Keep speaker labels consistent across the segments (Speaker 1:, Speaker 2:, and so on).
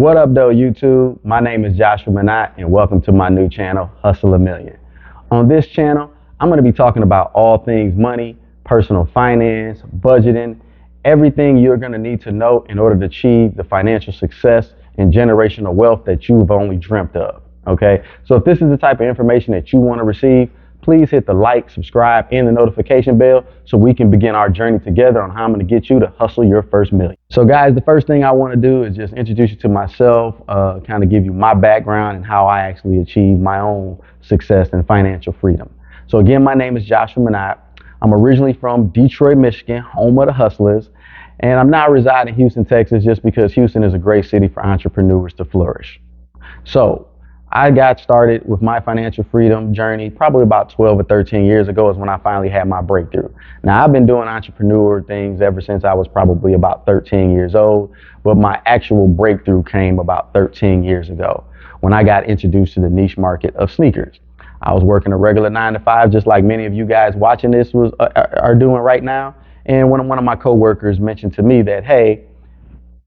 Speaker 1: What up though, YouTube? My name is Joshua Minott and welcome to my new channel, Hustle a Million. On this channel, I'm going to be talking about all things money, personal finance, budgeting, everything you're going to need to know in order to achieve the financial success and generational wealth that you've only dreamt of. Okay, so if this is the type of information that you want to receive, please hit the like, subscribe, and the notification bell so we can begin our journey together on how I'm going to get you to hustle your first million. So guys, the first thing I want to do is just introduce you to myself, kind of give you my background and how I actually achieved my own success and financial freedom. So again, my name is Joshua Minott. I'm originally from Detroit, Michigan, home of the hustlers. And I'm now residing in Houston, Texas, just because Houston is a great city for entrepreneurs to flourish. So I got started with my financial freedom journey probably about 12 or 13 years ago is when I finally had my breakthrough. Now, I've been doing entrepreneur things ever since I was probably about 13 years old, but my actual breakthrough came about 13 years ago when I got introduced to the niche market of sneakers. I was working a regular 9-to-5, just like many of you guys watching this are doing right now. And one of my coworkers mentioned to me that, hey,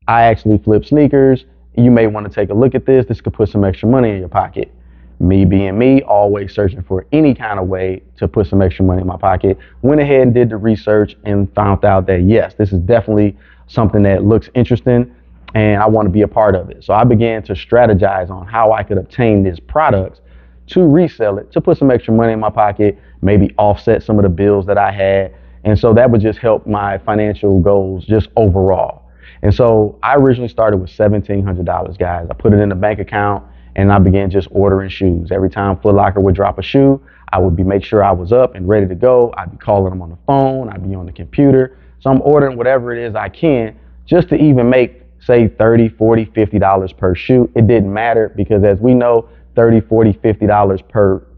Speaker 1: I actually flip sneakers. You may want to take a look at this. This could put some extra money in your pocket. Me being me, always searching for any kind of way to put some extra money in my pocket, went ahead and did the research and found out that yes, this is definitely something that looks interesting and I want to be a part of it. So I began to strategize on how I could obtain this product to resell it, to put some extra money in my pocket, maybe offset some of the bills that I had. And so that would just help my financial goals just overall. And so I originally started with $1,700, guys. I put it in the bank account and I began just ordering shoes. Every time Foot Locker would drop a shoe, I would make sure I was up and ready to go. I'd be calling them on the phone. I'd be on the computer. So I'm ordering whatever it is I can just to even make, say, $30, $40, $50 per shoe. It didn't matter because as we know, $30, $40, $50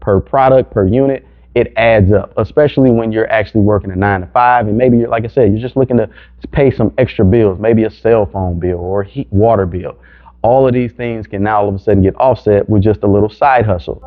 Speaker 1: per product, per unit, it adds up, especially when you're actually working a 9-to-5 and maybe, like I said, you're just looking to pay some extra bills, maybe a cell phone bill or heat water bill. All of these things can now all of a sudden get offset with just a little side hustle.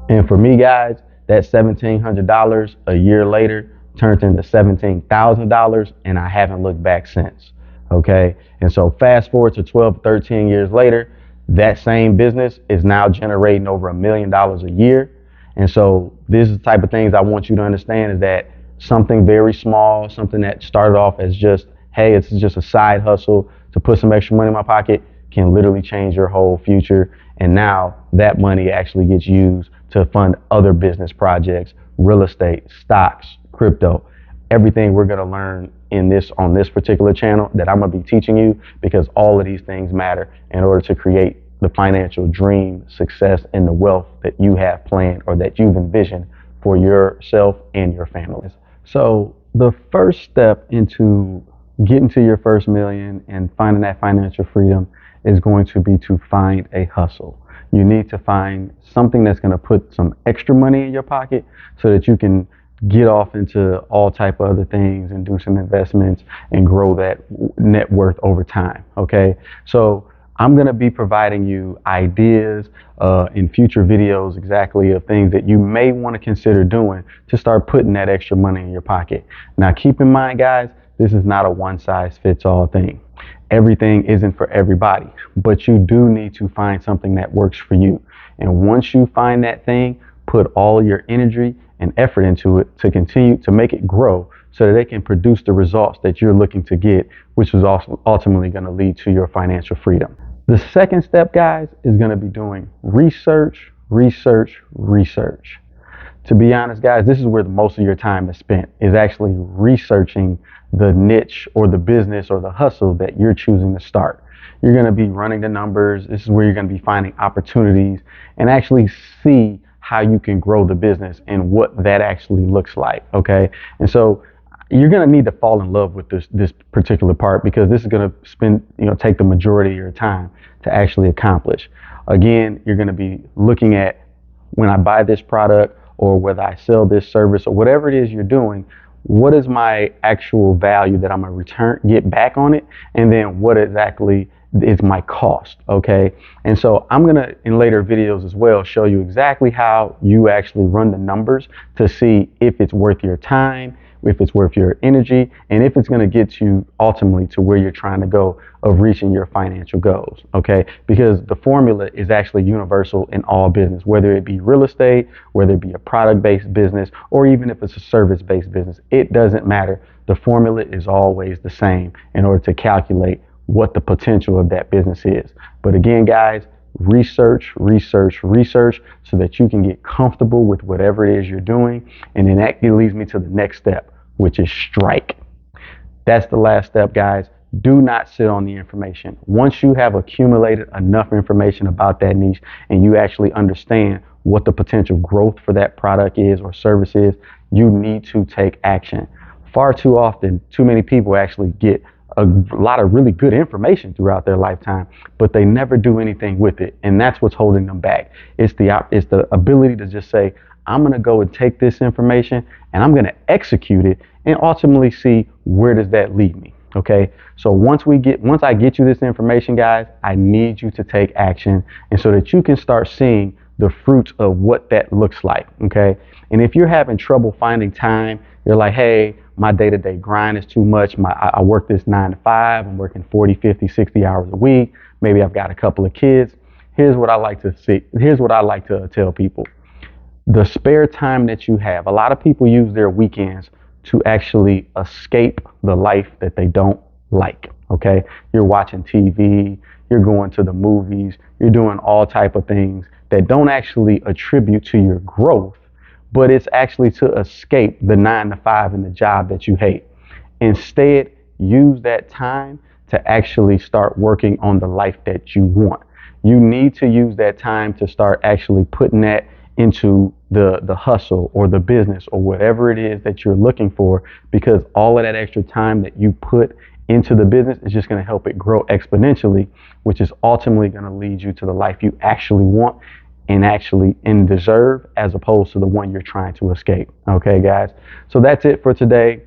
Speaker 1: And for me, guys, that $1,700 a year later turned into $17,000 and I haven't looked back since. Okay. And so fast forward to 12, 13 years later, that same business is now generating over $1 million a year. And so this is the type of things I want you to understand is that something very small, something that started off as just, hey, it's just a side hustle to put some extra money in my pocket can literally change your whole future. And now that money actually gets used to fund other business projects, real estate, stocks, crypto, everything we're going to learn on this particular channel that I'm going to be teaching you, because all of these things matter in order to create the financial dream, success, and the wealth that you have planned or that you've envisioned for yourself and your families. So the first step into getting to your first million and finding that financial freedom is going to be to find a hustle. You need to find something that's going to put some extra money in your pocket so that you can get off into all type of other things and do some investments and grow that net worth over time. Okay, so I'm going to be providing you ideas in future videos exactly of things that you may want to consider doing to start putting that extra money in your pocket. Now, keep in mind, guys, this is not a one-size-fits-all thing. Everything isn't for everybody, but you do need to find something that works for you. And once you find that thing, put all your energy and effort into it to continue to make it grow so that it can produce the results that you're looking to get, which is also ultimately going to lead to your financial freedom. The second step, guys, is going to be doing research. To be honest, guys, this is where most of your time is spent, is actually researching the niche or the business or the hustle that you're choosing to start. You're going to be running the numbers. This is where you're going to be finding opportunities and actually see how you can grow the business and what that actually looks like. Okay. And so you're going to need to fall in love with this particular part, because this is going to take the majority of your time to actually accomplish. Again, you're going to be looking at, when I buy this product or whether I sell this service or whatever it is you're doing, what is my actual value that I'm going to get back on it? And then what exactly is my cost? Okay. And so I'm going to, in later videos as well, show you exactly how you actually run the numbers to see if it's worth your time, if it's worth your energy, and if it's going to get you ultimately to where you're trying to go of reaching your financial goals. Okay, because the formula is actually universal in all business, whether it be real estate, whether it be a product-based business, or even if it's a service-based business. It doesn't matter. The formula is always the same in order to calculate what the potential of that business is. But again, guys, research so that you can get comfortable with whatever it is you're doing. And then that leads me to the next step, which is strike. That's the last step, guys. Do not sit on the information. Once you have accumulated enough information about that niche and you actually understand what the potential growth for that product is or service is, you need to take action. Far too often, too many people actually get a lot of really good information throughout their lifetime, but they never do anything with it. And that's what's holding them back. It's the ability to just say, I'm going to go and take this information and I'm going to execute it and ultimately see where does that lead me. Okay. So once I get you this information, guys, I need you to take action, and so that you can start seeing the fruits of what that looks like. Okay. And if you're having trouble finding time, you're like, hey, my day-to-day grind is too much. I work this 9 to 5. I'm working 40, 50, 60 hours a week. Maybe I've got a couple of kids. Here's what I like to see. Here's what I like to tell people. The spare time that you have, a lot of people use their weekends to actually escape the life that they don't like. Okay. You're watching TV, you're going to the movies, you're doing all type of things that don't actually attribute to your growth, but it's actually to escape the 9 to 5 and the job that you hate. Instead, use that time to actually start working on the life that you want. You need to use that time to start actually putting that into the hustle or the business or whatever it is that you're looking for, because all of that extra time that you put into the business is just going to help it grow exponentially, which is ultimately going to lead you to the life you actually want and deserve, as opposed to the one you're trying to escape. Okay, guys. So that's it for today.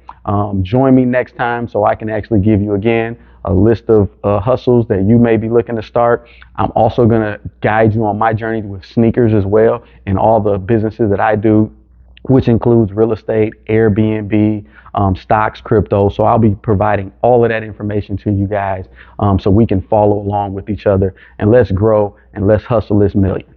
Speaker 1: Join me next time so I can actually give you again a list of hustles that you may be looking to start. I'm also going to guide you on my journey with sneakers as well, and all the businesses that I do, which includes real estate, Airbnb, stocks, crypto. So I'll be providing all of that information to you guys, so we can follow along with each other, and let's grow and let's hustle this million.